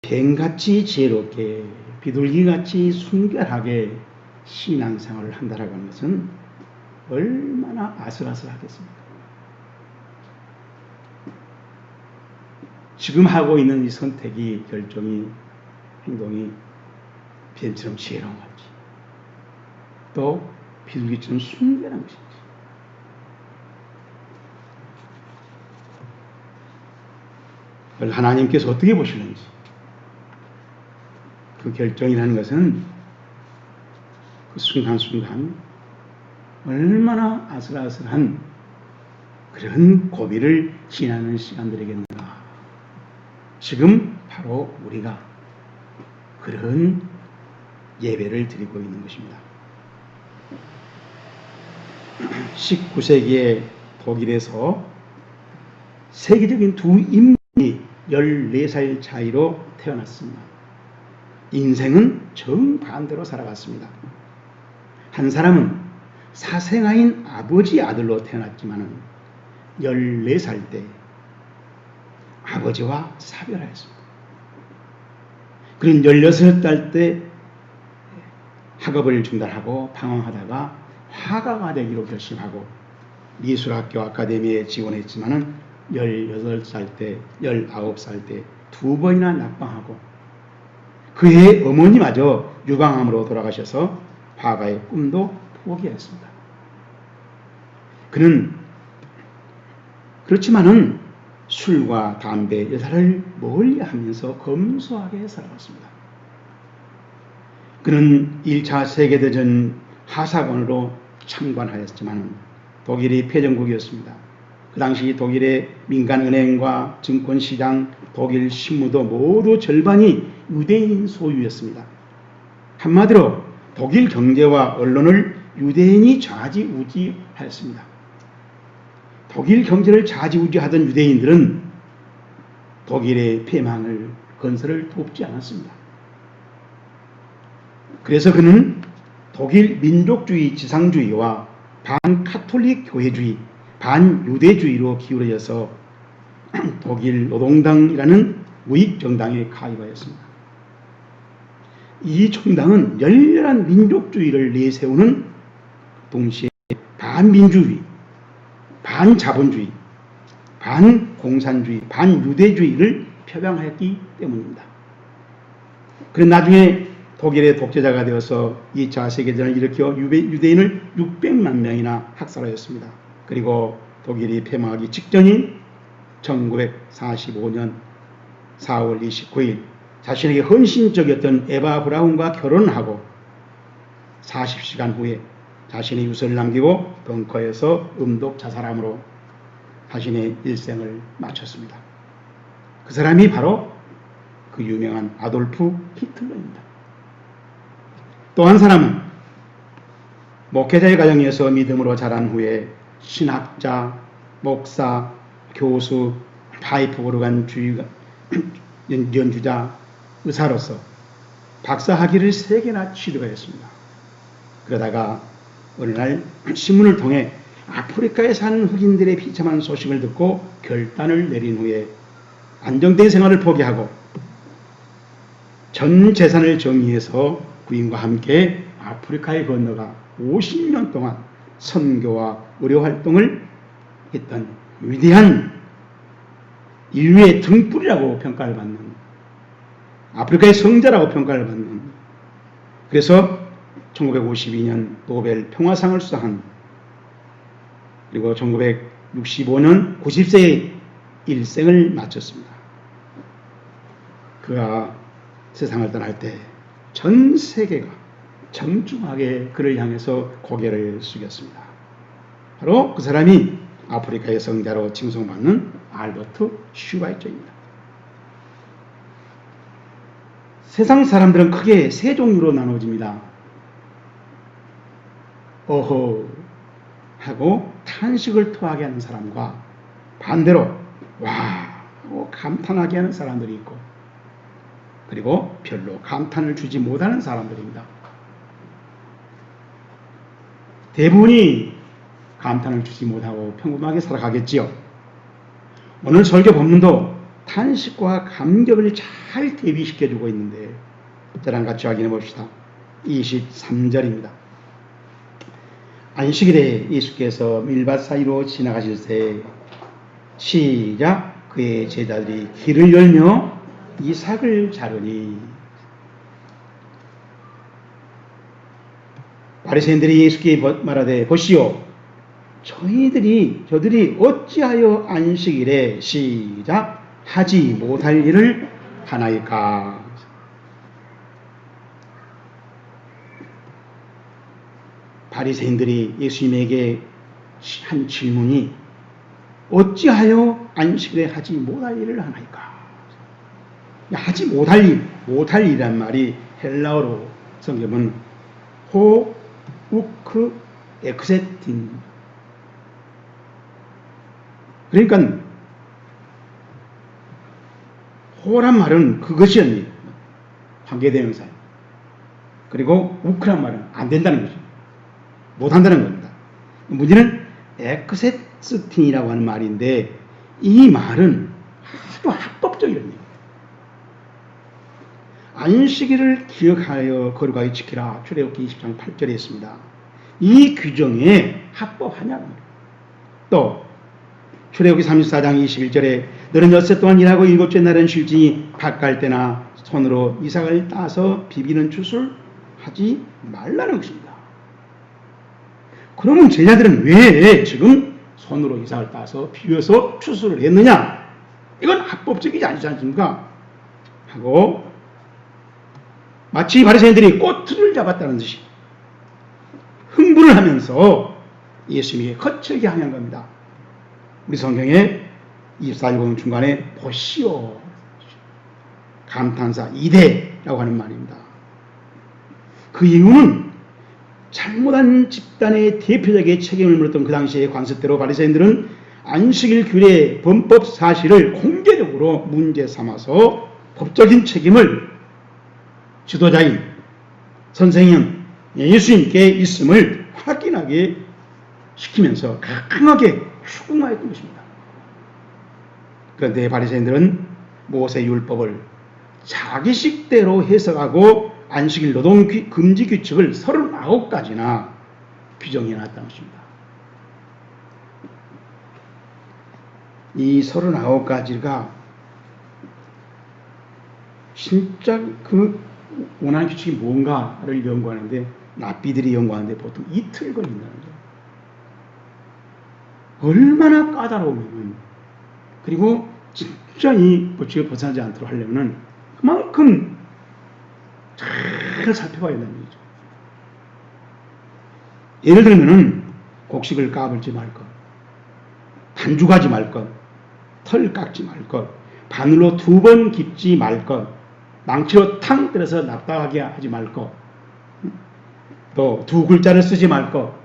뱀같이 지혜롭게 비둘기같이 순결하게 신앙생활을 한다라고 하는 것은 얼마나 아슬아슬하겠습니까? 지금 하고 있는 이 선택이, 결정이, 행동이 뱀처럼 지혜로운 건지, 또 비둘기처럼 순결한 것인지, 그걸 하나님께서 어떻게 보시는지, 그 결정이라는 것은 그 순간순간 얼마나 아슬아슬한 그런 고비를 지나는 시간들이겠는가. 지금 바로 우리가 그런 예배를 드리고 있는 것입니다. 19세기에 독일에서 세계적인 두 인물이 14살 차이로 태어났습니다. 인생은 정반대로 살아갔습니다. 한 사람은 사생아인 아버지 아들로 태어났지만 14살 때 아버지와 사별하였습니다. 그는 16살 때 학업을 중단하고 방황하다가 화가가 되기로 결심하고 미술학교 아카데미에 지원했지만 18살 때, 19살 때 2번이나 낙방하고 그의 어머니마저 유방암으로 돌아가셔서 화가의 꿈도 포기했습니다. 그는 그렇지만은 술과 담배, 여자를 멀리하면서 검소하게 살아갔습니다. 그는 1차 세계대전 하사관으로 참관하였지만 독일이 패전국이었습니다. 그 당시 독일의 민간은행과 증권시장, 독일 신무도 모두 절반이 유대인 소유였습니다. 한마디로 독일 경제와 언론을 유대인이 좌지우지하였습니다. 독일 경제를 좌지우지하던 유대인들은 독일의 폐망을, 건설을 돕지 않았습니다. 그래서 그는 독일 민족주의 지상주의와 반카톨릭 교회주의, 반유대주의로 기울어져서 독일 노동당이라는 우익정당에 가입하였습니다. 이 정당은 열렬한 민족주의를 내세우는 동시에 반민주주의, 반자본주의, 반공산주의, 반유대주의를 표방하였기 때문입니다. 그런 나중에 독일의 독재자가 되어서 2차 세계대전을 일으켜 유대인을 600만 명이나 학살하였습니다. 그리고 독일이 폐망하기 직전인 1945년 4월 29일 자신에게 헌신적이었던 에바 브라운과 결혼을 하고 40시간 후에 자신의 유서를 남기고 벙커에서 음독 자살함으로 자신의 일생을 마쳤습니다. 그 사람이 바로 그 유명한 아돌프 히틀러입니다. 또 한 사람은 목회자의 가정에서 믿음으로 자란 후에 신학자, 목사, 교수, 파이프 오르간 연주자, 의사로서 박사 학위를 3개나 취득하였습니다. 그러다가 어느 날 신문을 통해 아프리카에 사는 흑인들의 비참한 소식을 듣고 결단을 내린 후에 안정된 생활을 포기하고 전 재산을 정리해서 부인과 함께 아프리카에 건너가 50년 동안 선교와 의료활동을 했던 위대한 인류의 등불이라고 평가를 받는, 아프리카의 성자라고 평가를 받는, 그래서 1952년 노벨 평화상을 수상한, 그리고 1965년 90세의 일생을 마쳤습니다. 그가 세상을 떠날 때 전 세계가 정중하게 그를 향해서 고개를 숙였습니다. 바로 그 사람이 아프리카의 성자로 칭송받는 알버트 슈바이처입니다. 세상 사람들은 크게 3종류로 나눠집니다. 어허 하고 탄식을 토하게 하는 사람과 반대로 와 하고 감탄하게 하는 사람들이 있고, 그리고 별로 감탄을 주지 못하는 사람들입니다. 대부분이 감탄을 주지 못하고 평범하게 살아가겠지요. 오늘 설교 본문도 탄식과 감격을 잘 대비시켜주고 있는데, 저랑 같이 확인해 봅시다. 23절입니다. 안식일에 예수께서 밀밭 사이로 지나가실 때 시작. 그의 제자들이 길을 열며 이삭을 자르니. 바리새인들이 예수께 말하되 보시오, 저들이 어찌하여 안식일에 시작 하지 못할 일을 하나이까. 바리새인들이 예수님에게 한 질문이 어찌하여 안식일에 하지 못할 일을 하나이까. 하지 못할 일이란 말이 헬라어로 성경은 호 우크 엑세틴. 그러니까 호란 말은 그것이 관계대명사. 그리고 우크란 말은 안 된다는 거죠. 못한다는 겁니다. 문제는 엑세스틴이라고 하는 말인데, 이 말은 아주 합법적이랍니다. 안식일을 기억하여 거룩하게 지키라. 출애굽기 20장 8절에 있습니다. 이 규정에 합법하냐는 말이에요. 또 출애굽기 34장 21절에 너는 엿새 동안 일하고 일곱째 날은 쉴지니 밭갈 때나 손으로 이삭을 따서 비비는 추수를 하지 말라는 것입니다. 그러면 제자들은 왜 지금 손으로 이삭을 따서 비벼서 추수를 했느냐? 이건 합법적이지 않지 않습니까? 하고 마치 바리새인들이 꼬투리를 잡았다는 듯이 흥분을 하면서 예수님에게 거칠게 항의한 겁니다. 우리 성경에 24절 중간에 보시오, 감탄사 2대라고 하는 말입니다. 그 이유는 잘못한 집단의 대표적인 책임을 물었던 그 당시의 관습대로 바리새인들은 안식일 규례 범법 사실을 공개적으로 문제 삼아서 법적인 책임을 지도자인 선생님 예수님께 있음을 확인하게 시키면서 강하게 추궁하였던 것입니다. 그런데 바리새인들은 모세 율법을 자기식대로 해석하고 안식일 노동 금지 규칙을 39가지나 규정해 놨다는 것입니다. 이 39가지가 진짜 그 원하는 규칙이 뭔가를 연구하는데, 랍비들이 연구하는데 보통 이틀 걸린다는 거예요. 얼마나 까다로우면, 그리고 진짜 이 법칙을 벗어나지 않도록 하려면 그만큼 잘 살펴봐야 된다는 거죠. 예를 들면은 곡식을 까불지 말 것, 반죽하지 말 것, 털 깎지 말 것, 바늘로 2번 깁지 말 것, 망치로 탕 때려서 납작하게 하지 말 것, 또 2글자를 쓰지 말 것,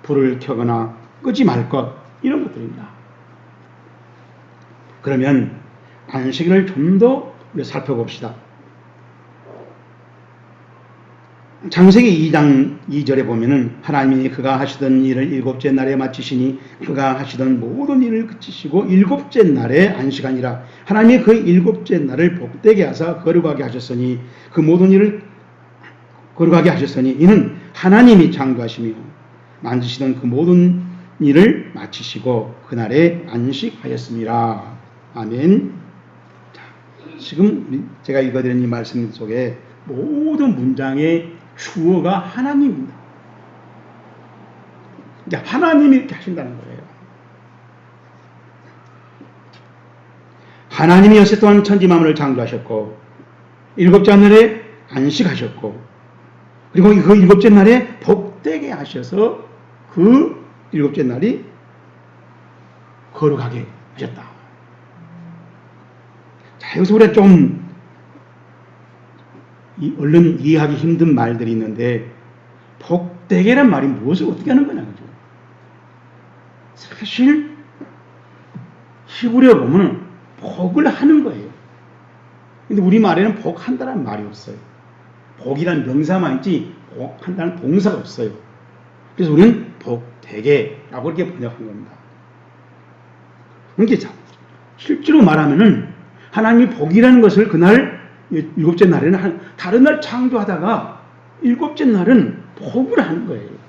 불을 켜거나 끄지 말 것, 이런 것들입니다. 그러면 안식일을 좀 더 살펴봅시다. 창세기 2장 2절에 보면은 하나님이 그가 하시던 일을 7째 날에 마치시니 그가 하시던 모든 일을 그치시고 7째 날에 안식하니라. 하나님이 그 7째 날을 복되게 하사 거룩하게 하셨으니 그 모든 일을 거룩하게 하셨으니 이는 하나님이 창조하시며 만드시던 그 모든 일을 마치시고 그날에 안식하였습니다. 아멘. 자, 지금 제가 읽어드린 이 말씀 속에 모든 문장의 주어가 하나님입니다. 하나님이 이렇게 하신다는 거예요. 하나님이 엿새 동안 천지 만물을 창조하셨고 7째 날에 안식하셨고 그리고 그 7째 날에 복되게 하셔서 그 7째 날이 거룩하게 하셨다. 자, 여기서 우리가 좀 얼른 이해하기 힘든 말들이 있는데, 복되게란 말이 무엇을 어떻게 하는 거냐, 그죠? 사실 히브리어 보면 복을 하는 거예요. 근데 우리말에는 복한다는 말이 없어요. 복이란 명사만 있지 복한다는 동사가 없어요. 그래서 우리는 복되게라고 이렇게 번역한 겁니다. 그러니까 실제로 말하면은 하나님이 복이라는 것을 그날 일곱째 날에는 다른 날 창조하다가 일곱째 날은 복을 하는 거예요.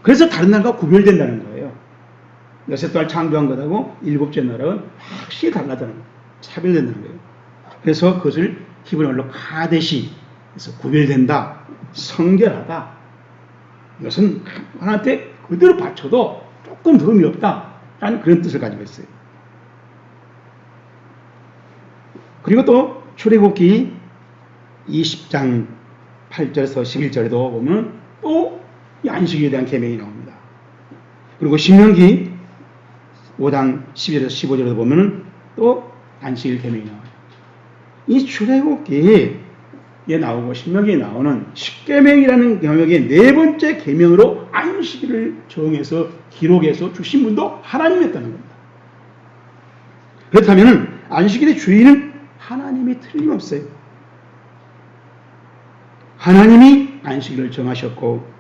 그래서 다른 날과 구별된다는 거예요. 여섯 달 창조한 것하고 일곱째 날은 확실히 달라다는 거예요. 차별된다는 거예요. 그래서 그것을 히브리어로 카데시, 그래서 구별된다, 성결하다. 이것은 하나님께 그대로 바쳐도 조금 더 의미 없다라는 그런 뜻을 가지고 있어요. 그리고 또 출애굽기 20장 8절에서 11절에도 보면 또 이 안식일에 대한 계명이 나옵니다. 그리고 신명기 5장 12절에서 15절에도 보면 또 안식일 계명이 나와요. 이 출애굽기에 나오고 신명기에 나오는 십계명이라는 영역의 네 번째 계명으로 안식일을 정해서 기록해서 주신 분도 하나님이었다는 겁니다. 그렇다면 안식일의 주인은 하나님이 틀림없어요. 하나님이 안식일을 정하셨고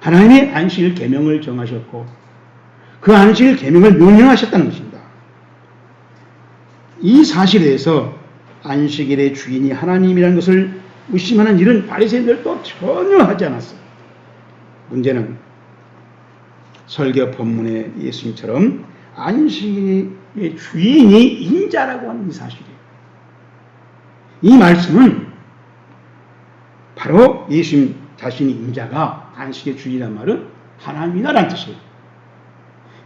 하나님이 안식일 계명을 정하셨고 그 안식일 계명을 명령하셨다는 것입니다. 이 사실에 대해서 안식일의 주인이 하나님이라는 것을 의심하는 일은 바리새인들도 전혀 하지 않았어요. 문제는 설교 본문의 예수님처럼 안식일의 주인이 인자라고 하는 이 사실이에요. 이 말씀은 바로 예수님 자신이 인자가 안식의 주인이라는 말은 하나님이다라는 뜻이에요.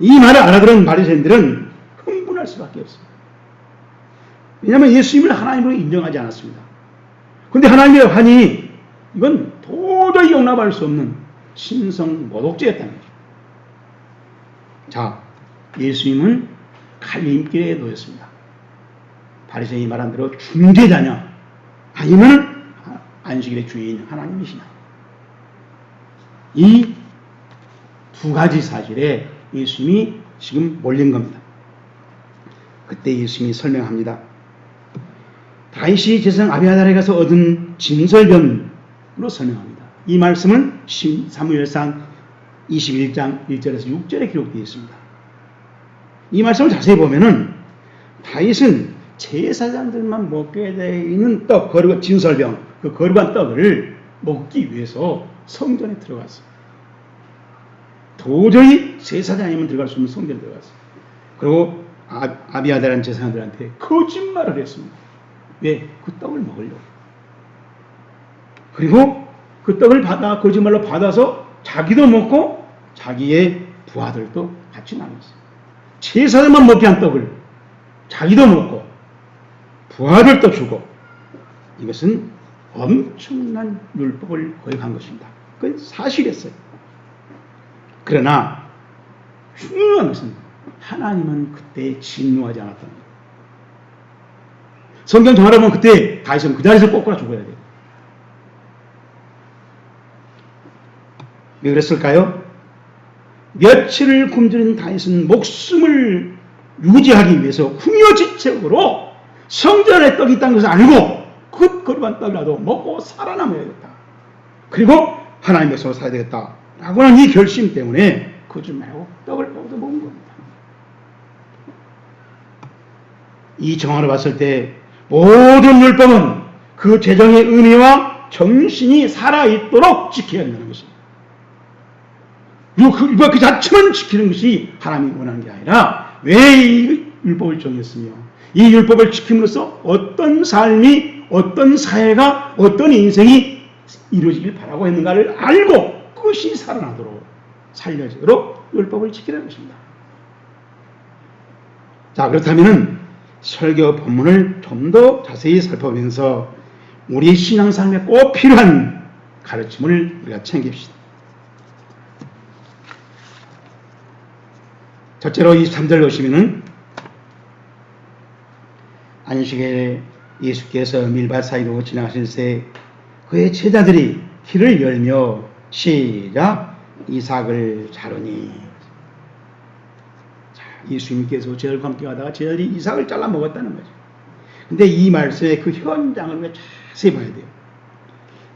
이 말을 알아들은 바리새인들은 흥분할 수밖에 없습니다. 왜냐하면 예수님을 하나님으로 인정하지 않았습니다. 그런데 하나님의 하니 이건 도저히 용납할 수 없는 신성 모독죄였다는 거죠. 자, 예수님은 갈림길에 놓였습니다. 바리새인이 말한 대로 중재자냐 아니면 안식일의 주인 하나님이시냐. 이 두 가지 사실에 예수님이 지금 몰린 겁니다. 그때 예수님이 설명합니다. 다윗이 제사장 아비아달에 가서 얻은 진설병으로 설명합니다. 이 말씀은 사무엘상 21장 1절에서 6절에 기록되어 있습니다. 이 말씀을 자세히 보면은 다윗은 제사장들만 먹게 되어 있는 떡, 거룩한 진설병, 그 거룩한 떡을 먹기 위해서 성전에 들어갔어요. 도저히 제사장이면 들어갈 수 없는 성전에 들어갔어요. 그리고 아비아달한 제사장들한테 거짓말을 했습니다. 왜? 그 떡을 먹으려고. 그리고 그 떡을 거짓말로 받아서 자기도 먹고 자기의 부하들도 같이 나눴어요. 제사장만 먹게 한 떡을 자기도 먹고 부하들도 주고, 이것은 엄청난 율법을 거역한 것입니다. 그건 사실이었어요. 그러나 중요한 것은 하나님은 그때 진노하지 않았다는 거예요. 성경 정하라 보면 그때 다윗은 그 자리에서 꼬꾸라 죽어야 돼요. 왜 그랬을까요? 며칠을 굶주린 다윗은 목숨을 유지하기 위해서 궁여지책으로 성전에 떡이 있다는 것을 알고 그 거룩한 떡이라도 먹고 살아남아야겠다. 그리고 하나님의 백성으로 살아야 되겠다. 라고 하는 이 결심 때문에 거짓 말고 떡을 먹어도 먹은 겁니다. 이 정화를 봤을 때 모든 율법은 그 제정의 의미와 정신이 살아있도록 지켜야 한다는 것입니다. 그리고 그 율법 그 자체만 지키는 것이 하나님이 원하는 게 아니라 왜 이 율법을 정했으며 이 율법을 지킴으로써 어떤 삶이, 어떤 사회가, 어떤 인생이 이루어지길 바라고 했는가를 알고 그것이 살아나도록, 살려지도록 율법을 지키라는 것입니다. 자, 그렇다면 설교 본문을 좀 더 자세히 살펴보면서 우리 신앙생활에 꼭 필요한 가르침을 우리가 챙깁시다. 첫째로 23절 보시면은 안식일에 예수께서 밀밭 사이로 지나가실 때 그의 제자들이 길을 열며 시작 이삭을 자르니. 자, 예수님께서 제자들과 함께 가다가 제자들이 이삭을 잘라 먹었다는 거죠. 근데 이 말씀의 그 현장을 우리가 자세히 봐야 돼요.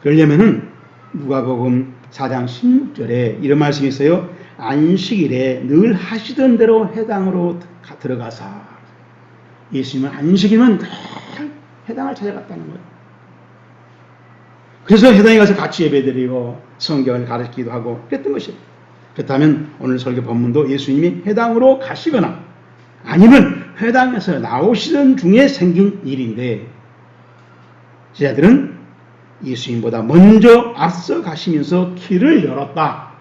그러려면은 누가복음 4장 16절에 이런 말씀이 있어요. 안식일에 늘 하시던 대로 회당으로 들어가사. 예수님은 안식일은 늘 회당을 찾아갔다는 거예요. 그래서 회당에 가서 같이 예배드리고 성경을 가르치기도 하고 그랬던 것이에요. 그렇다면 오늘 설교 본문도 예수님이 회당으로 가시거나 아니면 회당에서 나오시던 중에 생긴 일인데 제자들은 예수님보다 먼저 앞서 가시면서 길을 열었다.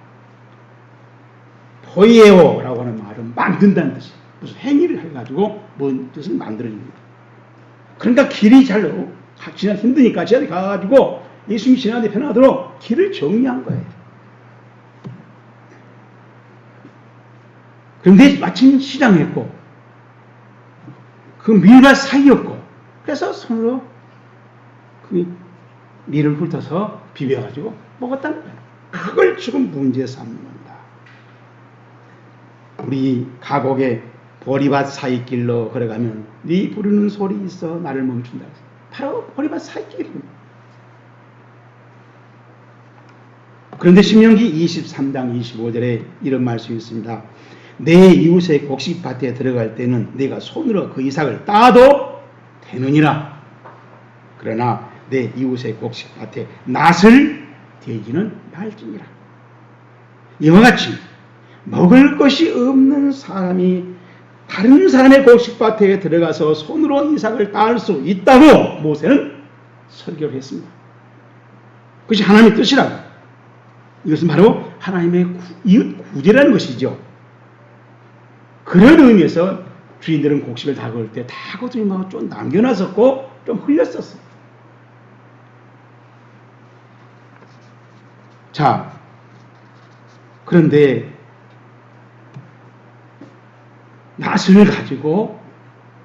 포이에오라고 하는 말은 만든다는 뜻이에요. 무슨 행위를 해가지고 뭔 뜻을 만들어줍니다. 그러니까 길이 잘 지나 힘드니까 제자들이 가가지고 예수님이 지나는데 편하도록 길을 정리한 거예요. 그런데 마침 시장했고 그 밀과 사이였고 그래서 손으로 그 밀을 훑어서 비벼가지고 먹었다는 거예요. 그걸 지금 문제 삼는 겁니다. 우리 가곡에 보리밭 사이길로 걸어가면 네 부르는 소리 있어 나를 멈춘다. 바로 보리밭 사이길입니다. 그런데 신명기 23장 25절에 이런 말씀이 있습니다. 내 이웃의 곡식밭에 들어갈 때는 내가 손으로 그 이삭을 따도 되느니라. 그러나 내 이웃의 곡식밭에 낫을 대지는 말지니라. 이와 같이 먹을 것이 없는 사람이 다른 사람의 곡식밭에 들어가서 손으로 이삭을 딸 수 있다고 모세는 설교를 했습니다. 그것이 하나님의 뜻이라고. 이것은 바로 하나님의 이웃 구제라는 것이죠. 그런 의미에서 주인들은 곡식을 다 거을 때 다 거두림하고 좀 남겨놨었고 좀 흘렸었어요. 자, 그런데 낫을 가지고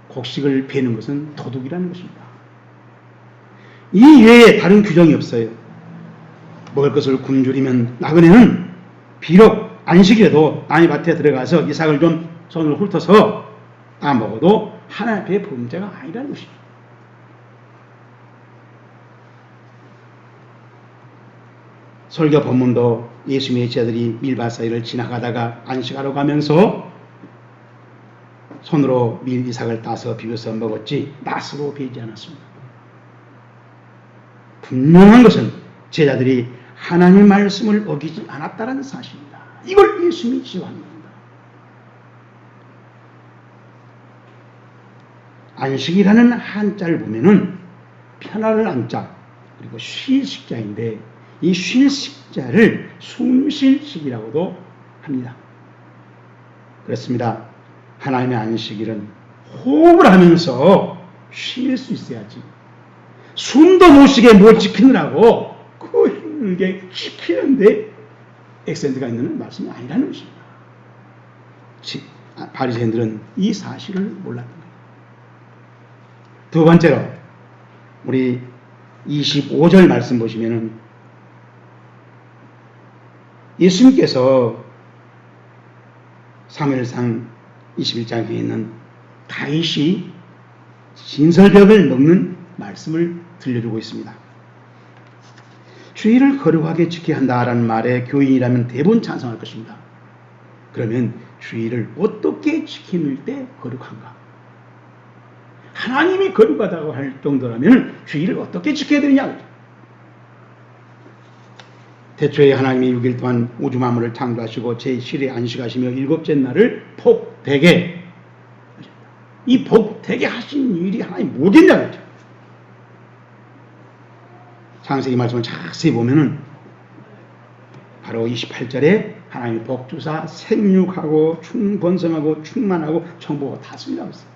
곡식을 베는 것은 도둑이라는 것입니다. 이 외에 다른 규정이 없어요. 먹을 것을 굶주리면 나그네는 비록 안식이라도 남의 밭에 들어가서 이삭을 좀 손으로 훑어서 따먹어도 하나님 앞에 범죄가 아니라는 것입니다. 설교 본문도 예수님의 제자들이 밀밭 사이를 지나가다가 안식하러 가면서 손으로 밀 이삭을 따서 비벼서 먹었지 낫으로 베지 않았습니다. 분명한 것은 제자들이 하나님의 말씀을 어기지 않았다는 사실입니다. 이걸 예수님이 지적하는 겁니다. 안식이라는 한자를 보면은 편안을 안자 그리고 쉴 식자인데 이 쉴 식자를 숨쉴 식이라고도 합니다. 그렇습니다. 하나님의 안식일은 호흡을 하면서 쉴 수 있어야지. 숨도 못 쉬게 뭘 지키느라고 그 힘들게 지키는데 액센트가 있는 말씀이 아니라는 것입니다. 바리새인들은 이 사실을 몰랐던 거예요. 두 번째로 우리 25절 말씀 보시면은 예수님께서 사무엘상 21장에 있는 다윗이 신설벽을 넘는 말씀을 들려주고 있습니다. 주의를 거룩하게 지켜야 한다라는 말에 교인이라면 대부분 찬성할 것입니다. 그러면 주의를 어떻게 지키는 때 거룩한가? 하나님이 거룩하다고 할 정도라면 주의를 어떻게 지켜야 되느냐? 태초에 하나님이 6일 동안 우주 만물을 창조하시고 제7일 안식하시며 일곱째 날을 복되게 이 복되게 하신 일이 하나님 뭐겠냐고 했죠. 창세기 말씀을 자세히 보면은 바로 28절에 하나님이 복주사 생육하고 번성하고 충만하고 정복하고 다스리라고 했어요.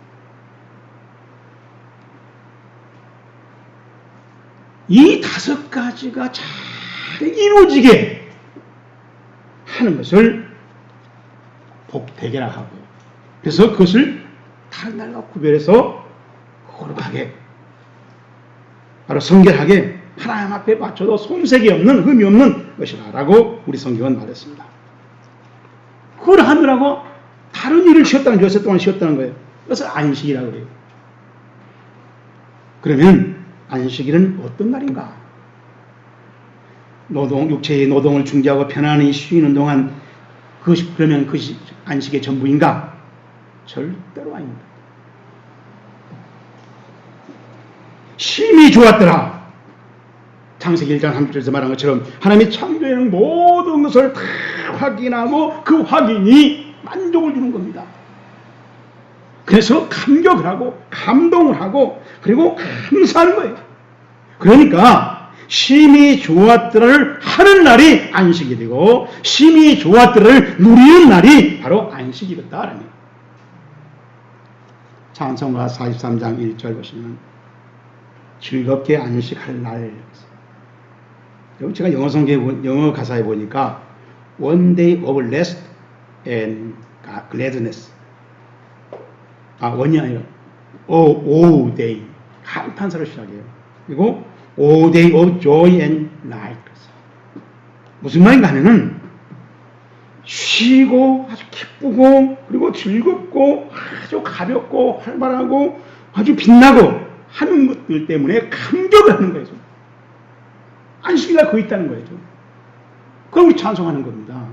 이 다섯 가지가 잘 이루어지게 하는 것을 복되게라 하고 그래서 그것을 다른 날과 구별해서 거룩하게 바로 성결하게 하나님 앞에 맞춰도 손색이 없는 흠이 없는 것이라 라고 우리 성경은 말했습니다. 그걸 하느라고 다른 일을 쉬었다는 요새 동안 쉬었다는 거예요. 그래서 안식이라고 그래요. 그러면 안식일은 어떤 날인가? 육체의 노동을 중지하고 편안히 쉬는 동안 그러면 그것이 안식의 전부인가? 절대로 아닙니다. 심히 좋았더라. 창세기 1장 3절에서 말한 것처럼 하나님이 창조해놓은 모든 것을 다 확인하고 그 확인이 만족을 주는 겁니다. 그래서 감격을 하고 감동을 하고 그리고 감사하는 거예요. 그러니까 심히 좋았더라를 하는 날이 안식이 되고 심히 좋았더라를 누리는 날이 바로 안식이었다라는 거예요. 찬송가 43장 1절 보시면 즐겁게 안식할 날. 여기 제가 영어 가사에 보니까 one day of rest and gladness. 원이 아니라 all day. 한탄사로 시작해요. 그리고 all day of joy and light. 무슨 말인가 하면은 쉬고 아주 기쁘고 그리고 즐겁고 아주 가볍고 활발하고 아주 빛나고 하는 것들 때문에 감격을 하는 거예요. 안식일날 그 있다는 거예요. 그럼 우리 찬송하는 겁니다.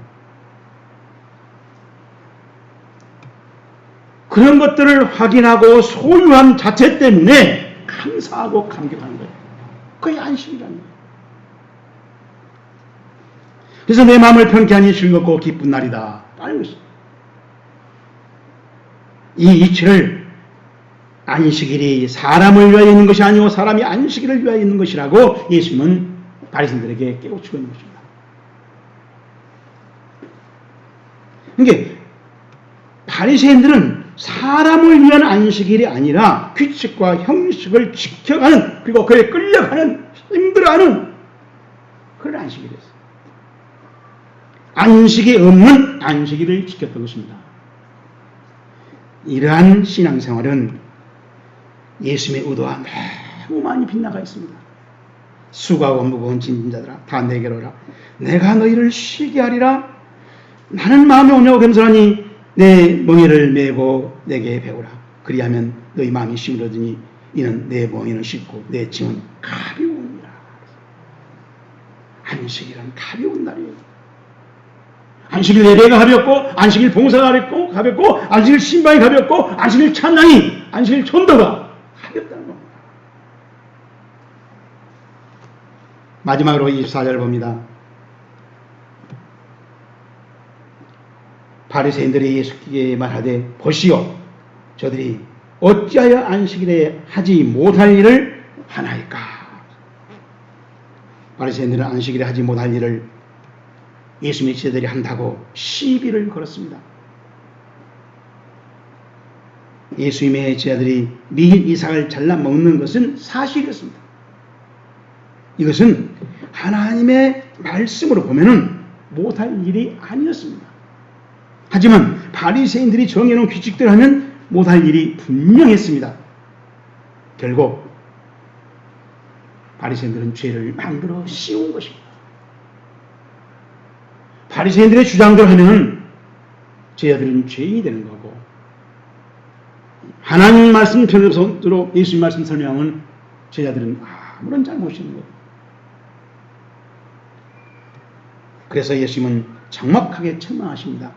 그런 것들을 확인하고 소유함 자체 때문에 감사하고 감격하는 거예요. 그게 안식이라는 거예요. 그래서 내 마음을 편케하니 즐겁고 기쁜 날이다 라는 것입니다. 이 이치를 안식일이 사람을 위하여 있는 것이 아니고 사람이 안식일을 위하여 있는 것이라고 예수님은 바리새인들에게 깨우치고 있는 것입니다. 그러니까 바리새인들은 사람을 위한 안식일이 아니라 규칙과 형식을 지켜가는 그리고 그에 끌려가는 힘들어하는 그런 안식일이었어요. 안식이 없는 안식일을 지켰던 것입니다. 이러한 신앙생활은 예수님의 의도와 매우 많이 빗나가 있습니다. 수고하고 무거운 짐진 자들아 다 내게로 오라. 내가 너희를 쉬게 하리라. 나는 마음에 온유하고 겸손하니 내 멍에를 메고 내게 배우라. 그리하면 너희 마음이 시무러지니 이는 내 멍에는 쉽고 내 짐은 가벼우니라. 안식일은 가벼운 날이에요. 안식일 예배가 가볍고 안식일 봉사가 가볍고 안식일 신방이 가볍고 안식일 찬양이 안식일 전도가 가볍다는 겁니다. 마지막으로 24절 봅니다. 바리새인들이 예수께 말하되 보시오 저들이 어찌하여 안식일에 하지 못할 일을 하나이까. 바리새인들은 안식일에 하지 못할 일을 예수님의 제자들이 한다고 시비를 걸었습니다. 예수님의 제자들이 밀 이삭을 잘라 먹는 것은 사실이었습니다. 이것은 하나님의 말씀으로 보면은 못할 일이 아니었습니다. 하지만 바리새인들이 정해놓은 규칙대로 하면 못할 일이 분명했습니다. 결국 바리새인들은 죄를 만들어 씌운 것입니다. 바리새인들의 주장대로 하면 제자들은 죄인이 되는 거고 하나님 말씀 편으로 예수님 말씀 설명은 제자들은 아무런 잘못이 없는 거예요. 그래서 예수님은 정확하게 책망하십니다.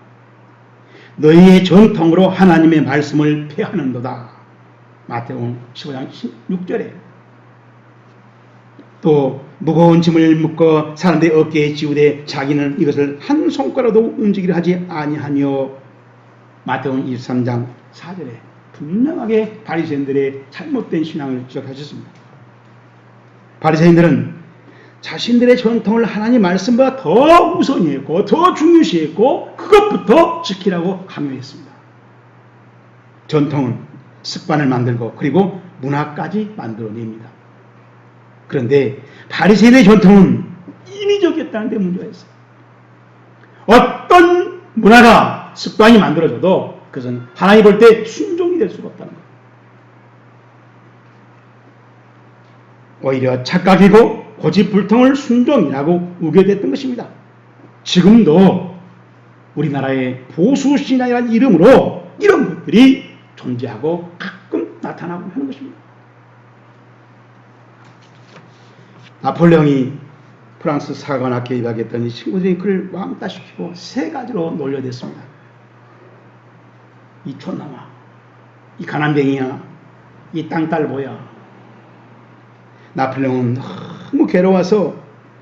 너희의 전통으로 하나님의 말씀을 폐하는도다. 마태복음 15장 16절에 또 무거운 짐을 묶어 사람들의 어깨에 지우되 자기는 이것을 한 손가락도 움직이려 하지 아니하며 마태복음 23장 4절에 분명하게 바리새인들의 잘못된 신앙을 지적하셨습니다. 바리새인들은 자신들의 전통을 하나님 말씀보다 더 우선히 했고 더 중요시했고 그것부터 지키라고 강요했습니다. 전통은 습관을 만들고 그리고 문화까지 만들어냅니다. 그런데 바리새인의 전통은 인위적이었다는 데 문제가 있어요. 어떤 문화가 습관이 만들어져도 그것은 하나님 볼 때 순종이 될 수가 없다는 거예요. 오히려 착각이고 고집불통을 순종이라고 우겨댔던 것입니다. 지금도 우리나라의 보수신앙이라는 이름으로 이런 것들이 존재하고 가끔 나타나고 하는 것입니다. 나폴레옹이 프랑스 사관학교 입학했더니 친구들이 그를 왕따시키고 세 가지로 놀려댔습니다. 이 촌놈아, 이 가난뱅이야, 이 땅딸보야, 나폴레옹은 너무 괴로워서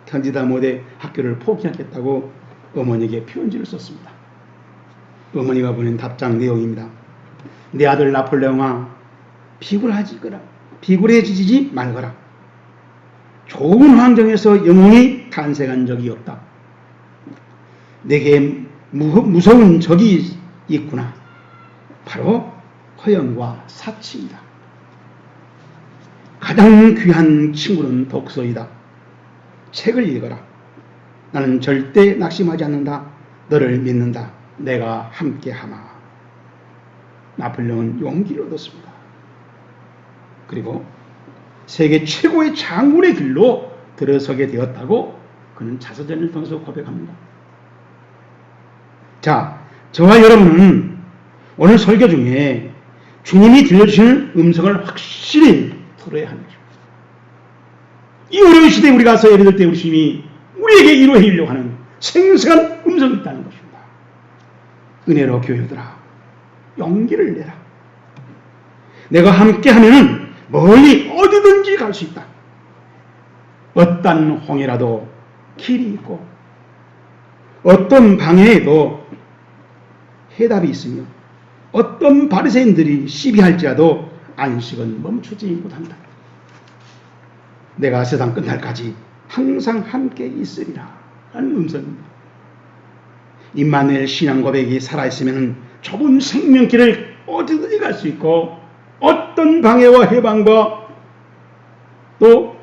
견디다 못해 학교를 포기하겠다고 어머니에게 편지를 썼습니다. 어머니가 보낸 답장 내용입니다. 내 아들 나폴레옹아, 비굴해지지 말거라. 좋은 환경에서 영웅이 탄생한 적이 없다. 내게 무서운 적이 있구나. 바로 허영과 사치이다. 가장 귀한 친구는 독서이다. 책을 읽어라. 나는 절대 낙심하지 않는다. 너를 믿는다. 내가 함께하마. 나폴레옹은 용기를 얻었습니다. 그리고 세계 최고의 장군의 길로 들어서게 되었다고 그는 자서전을 통해서 고백합니다. 자, 저와 여러분은 오늘 설교 중에 주님이 들려주시는 음성을 확실히 들어야 하는 것입니다. 이 어려운 시대에 우리가 가서 예를 들 때 우리 주님이 우리에게 이루어 주려고 하는 생생한 음성이 있다는 것입니다. 은혜로 교회들아, 용기를 내라. 내가 함께하면 멀리 어디든지 갈 수 있다. 어떤 홍해라도 길이 있고 어떤 방해에도 해답이 있으며 어떤 바리새인들이 시비할지라도 안식은 멈추지 못한다. 내가 세상 끝날까지 항상 함께 있으리라 하는 음성입니다. 임마누엘 신앙 고백이 살아있으면 좁은 생명길을 어디든지 갈 수 있고 어떤 방해와 해방과 또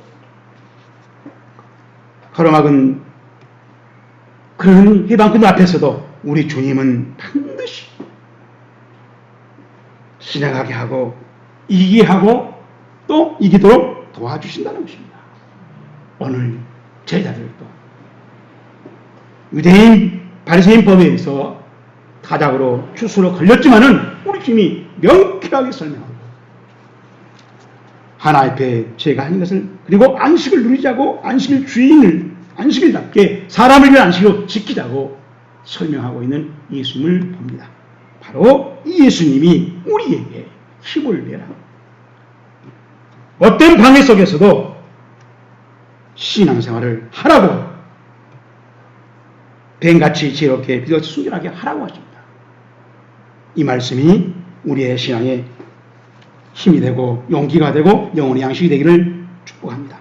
가로막은 그런 해방꾼 앞에서도 우리 주님은 반드시 지나가게 하고 이기게 하고 또 이기도록 도와주신다는 것입니다. 오늘 제자들도 유대인 바리새인 법에 의해서 타작으로 추수로 걸렸지만은 우리 주님이 명쾌하게 설명하고 하나 앞에 죄가 아닌 것을 그리고 안식을 누리자고 안식일 주인을 안식일답게 사람을 위한 안식으로 지키자고 설명하고 있는 예수님을 봅니다. 바로 이 예수님이 우리에게 힘을 내라. 어떤 방해 속에서도 신앙생활을 하라고 뱀같이 지혜롭게 비교같이 순결하게 하라고 하십니다. 이 말씀이 우리의 신앙에 힘이 되고 용기가 되고 영혼의 양식이 되기를 축복합니다.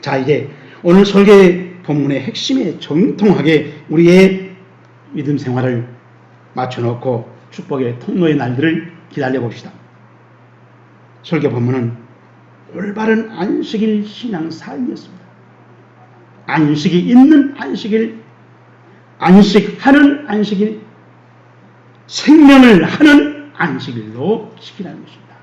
자, 이제 오늘 설계 본문의 핵심에 정통하게 우리의 믿음 생활을 맞춰놓고 축복의 통로의 날들을 기다려봅시다. 설계 본문은 올바른 안식일 신앙 삶이었습니다. 안식이 있는 안식일, 안식하는 안식일, 생명을 하는 안식일로 지키라는 것입니다.